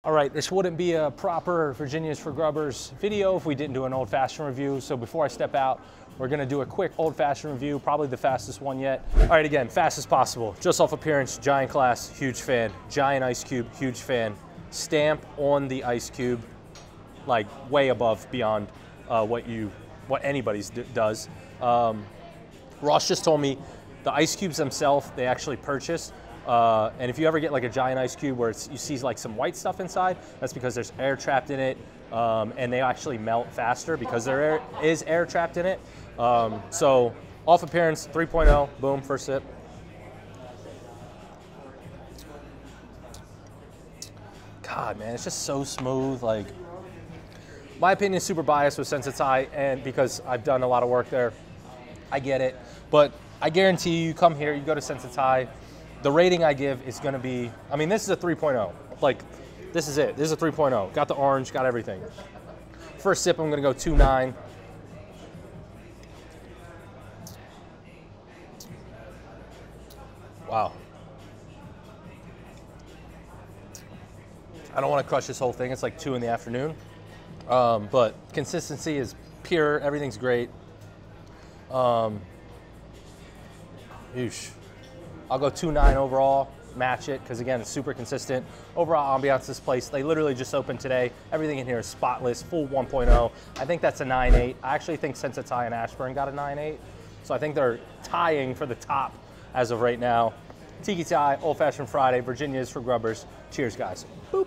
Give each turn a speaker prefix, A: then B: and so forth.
A: All right, this wouldn't be a proper Virginia's for Grubbers video if we didn't do an old fashioned review. So before I step out, we're gonna do a quick old fashioned review, probably the fastest one yet. All right, again, fast as possible. Just off appearance, giant glass, huge fan. Giant ice cube, huge fan. Stamp on the ice cube, like way above beyond what anybody's does. Ross just told me the ice cubes themselves, they actually purchase. And if you ever get like a giant ice cube where you see like some white stuff inside, that's because there's air trapped in it, and they actually melt faster because there is air trapped in it. So off appearance, 3.0, boom, first sip. God, man, it's just so smooth. Like, my opinion is super biased with Senza Thai, and because I've done a lot of work there, I get it. But I guarantee you come here, you go to Senza Thai, the rating I give is gonna be, I mean, this is a 3.0. Like, this is it. This is a 3.0. Got the orange, got everything. First sip, I'm gonna go 2.9. Wow. I don't wanna crush this whole thing. It's like 2 in the afternoon. But consistency is pure, everything's great. I'll go 2.9 overall, match it, because again, it's super consistent. Overall ambiance this place, they literally just opened today. Everything in here is spotless, full 1.0. I think that's a 9.8. I actually think Senza Thai and Ashburn got a 9.8. So I think they're tying for the top as of right now. Tiki Thai, Old Fashioned Friday, Virginia's for Grubbers. Cheers, guys. Boop.